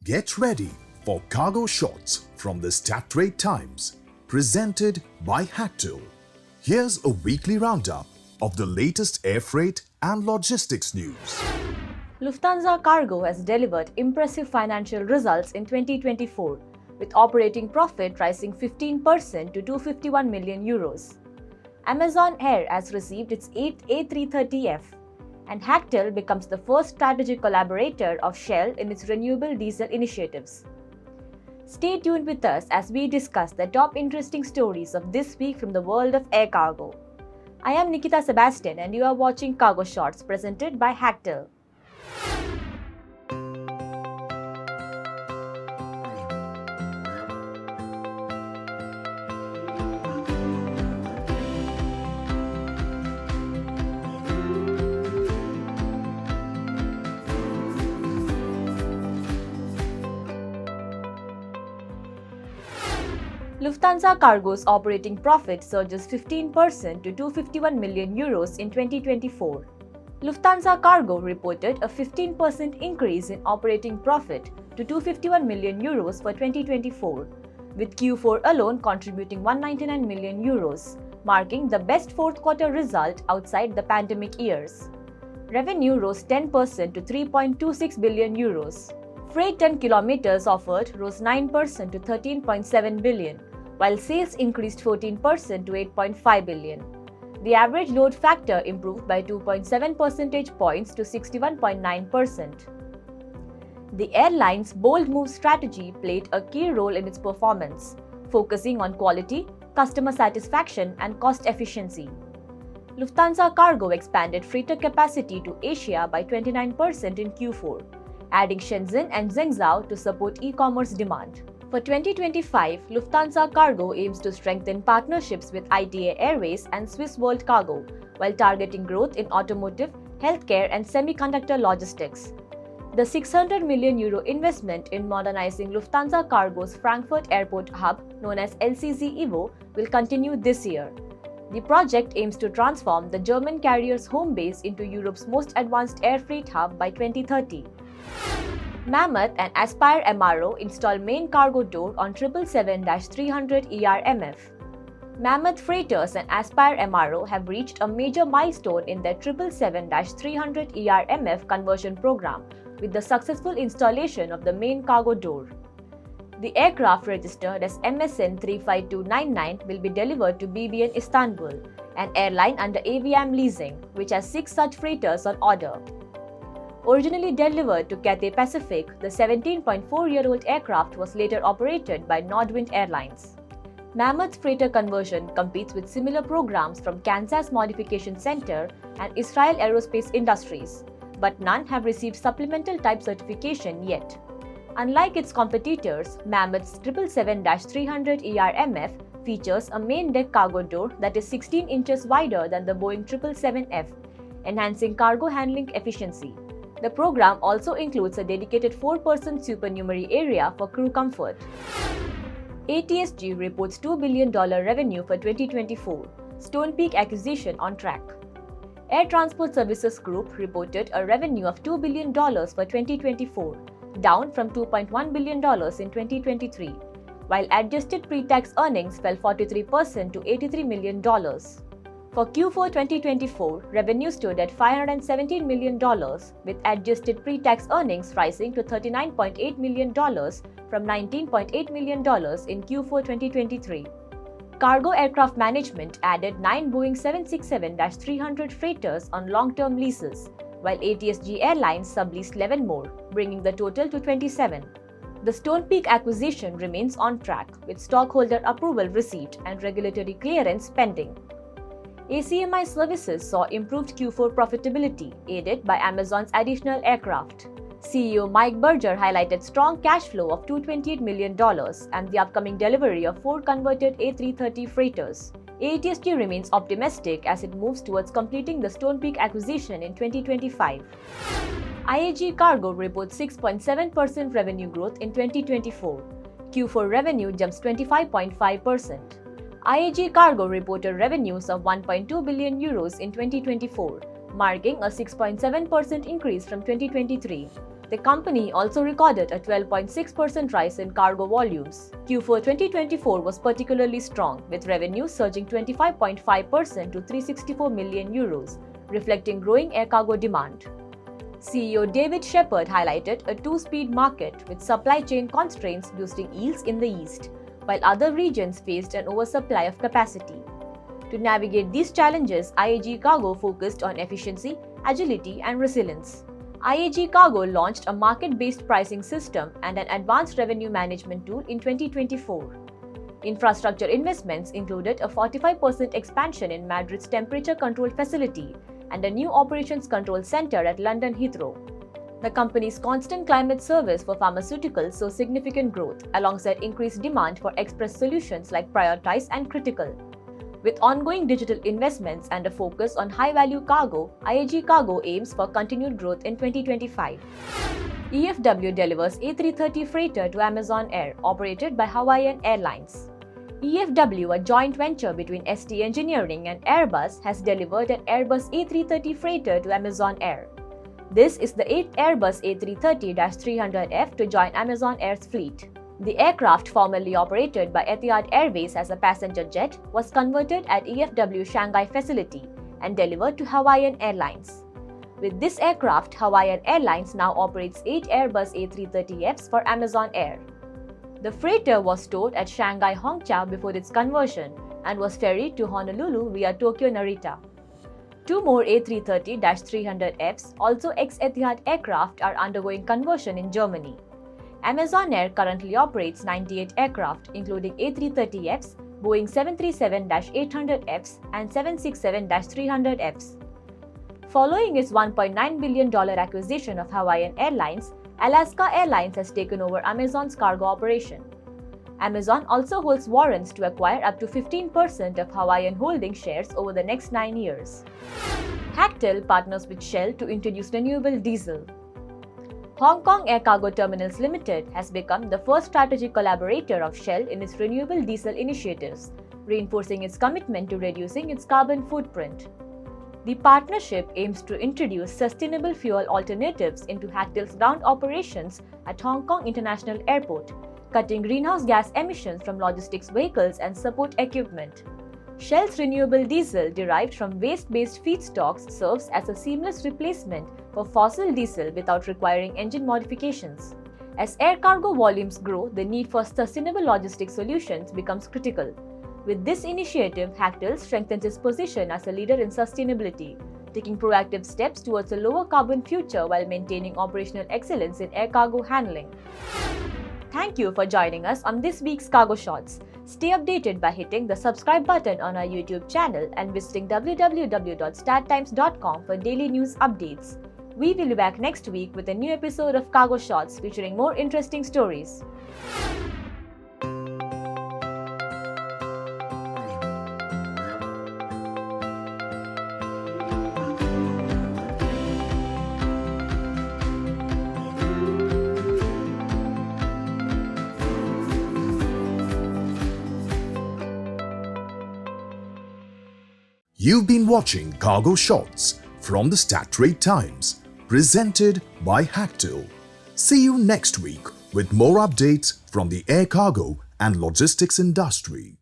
Get ready for cargo shots from the Strat Times, presented by Hactl. Here's a weekly roundup of the latest air freight and logistics news. Lufthansa Cargo has delivered impressive financial results in 2024, with operating profit rising 15% to €251 million. Amazon Air has received its 8th A330F, and Hactl becomes the first strategic collaborator of Shell in its renewable diesel initiatives. Stay tuned with us as we discuss the top interesting stories of this week from the world of air cargo. I am Nikita Sebastian and you are watching Cargo Shots presented by Hactl. Lufthansa Cargo's operating profit surges 15% to €251 million in 2024. Lufthansa Cargo reported a 15% increase in operating profit to €251 million for 2024, with Q4 alone contributing €199 million, marking the best fourth quarter result outside the pandemic years. Revenue rose 10% to €3.26 billion. Freight ton kilometers offered rose 9% to 13.7 billion, while sales increased 14% to 8.5 billion. The average load factor improved by 2.7 percentage points to 61.9%. The airline's bold move strategy played a key role in its performance, focusing on quality, customer satisfaction, and cost efficiency. Lufthansa Cargo expanded freighter capacity to Asia by 29% in Q4, adding Shenzhen and Zhengzhou to support e-commerce demand. For 2025, Lufthansa Cargo aims to strengthen partnerships with ITA Airways and Swiss World Cargo, while targeting growth in automotive, healthcare, and semiconductor logistics. The €600 million investment in modernizing Lufthansa Cargo's Frankfurt Airport hub, known as LCZ Evo, will continue this year. The project aims to transform the German carrier's home base into Europe's most advanced air freight hub by 2030. Mammoth and Aspire MRO install main cargo door on 777-300 ERMF. Mammoth Freighters and Aspire MRO have reached a major milestone in their 777-300 ERMF conversion program with the successful installation of the main cargo door. The aircraft registered as MSN 35299 will be delivered to BBN Istanbul, an airline under Aviation leasing, which has 6 such freighters on order. Originally delivered to Cathay Pacific, the 17.4-year-old aircraft was later operated by Nordwind Airlines. Mammoth's freighter conversion competes with similar programs from Kansas Modification Center and Israel Aerospace Industries, but none have received supplemental type certification yet. Unlike its competitors, Mammoth's 777-300 ERMF features a main deck cargo door that is 16 inches wider than the Boeing 777F, enhancing cargo handling efficiency. The program also includes a dedicated 4-person supernumerary area for crew comfort. ATSG reports $2 billion revenue for 2024, Stonepeak acquisition on track. Air Transport Services Group reported a revenue of $2 billion for 2024, down from $2.1 billion in 2023, while adjusted pre-tax earnings fell 43% to $83 million. For Q4 2024, revenue stood at $517 million, with adjusted pre-tax earnings rising to $39.8 million from $19.8 million in Q4 2023. Cargo Aircraft Management added 9 Boeing 767-300 freighters on long-term leases, while ATSG Airlines subleased 11 more, bringing the total to 27. The Stonepeak acquisition remains on track, with stockholder approval received and regulatory clearance pending. ACMI Services saw improved Q4 profitability, aided by Amazon's additional aircraft. CEO Mike Berger highlighted strong cash flow of $228 million and the upcoming delivery of 4 converted A330 freighters. ATSG remains optimistic as it moves towards completing the Stonepeak acquisition in 2025. IAG Cargo reports 6.7% revenue growth in 2024. Q4 revenue jumps 25.5%. IAG Cargo reported revenues of €1.2 billion in 2024, marking a 6.7% increase from 2023. The company also recorded a 12.6% rise in cargo volumes. Q4 2024 was particularly strong, with revenue surging 25.5% to €364 million, reflecting growing air cargo demand. CEO David Shepherd highlighted a two-speed market with supply chain constraints boosting yields in the East, while other regions faced an oversupply of capacity. To navigate these challenges, IAG Cargo focused on efficiency, agility, and resilience. IAG Cargo launched a market-based pricing system and an advanced revenue management tool in 2024. Infrastructure investments included a 45% expansion in Madrid's temperature-controlled facility and a new operations control center at London Heathrow. The company's constant climate service for pharmaceuticals saw significant growth, alongside increased demand for express solutions like Prioritize and Critical. With ongoing digital investments and a focus on high-value cargo, IAG Cargo aims for continued growth in 2025. EFW delivers A330 freighter to Amazon Air, operated by Hawaiian Airlines. EFW, a joint venture between ST Engineering and Airbus, has delivered an Airbus A330 freighter to Amazon Air. This is the 8th Airbus A330-300F to join Amazon Air's fleet. The aircraft, formerly operated by Etihad Airways as a passenger jet, was converted at EFW Shanghai facility and delivered to Hawaiian Airlines. With this aircraft, Hawaiian Airlines now operates 8 Airbus A330Fs for Amazon Air. The freighter was stored at Shanghai Hongqiao before its conversion and was ferried to Honolulu via Tokyo Narita. 2 more A330-300Fs, also ex-Etihad aircraft, are undergoing conversion in Germany. Amazon Air currently operates 98 aircraft, including A330Fs, Boeing 737-800Fs, and 767-300Fs. Following its $1.9 billion acquisition of Hawaiian Airlines, Alaska Airlines has taken over Amazon's cargo operation. Amazon also holds warrants to acquire up to 15% of Hawaiian Holdings shares over the next 9 years. Hactl partners with Shell to introduce renewable diesel. Hong Kong Air Cargo Terminals Limited has become the first strategic collaborator of Shell in its renewable diesel initiatives, reinforcing its commitment to reducing its carbon footprint. The partnership aims to introduce sustainable fuel alternatives into Hactl's ground operations at Hong Kong International Airport, cutting greenhouse gas emissions from logistics vehicles and support equipment. Shell's renewable diesel, derived from waste-based feedstocks, serves as a seamless replacement for fossil diesel without requiring engine modifications. As air cargo volumes grow, the need for sustainable logistics solutions becomes critical. With this initiative, Hactl strengthens its position as a leader in sustainability, taking proactive steps towards a lower carbon future while maintaining operational excellence in air cargo handling. Thank you for joining us on this week's Cargo Shots. Stay updated by hitting the subscribe button on our YouTube channel and visiting www.stattimes.com for daily news updates. We will be back next week with a new episode of Cargo Shots featuring more interesting stories. You've been watching Cargo Shots from the Strat Times, presented by Hactl. See you next week with more updates from the air cargo and logistics industry.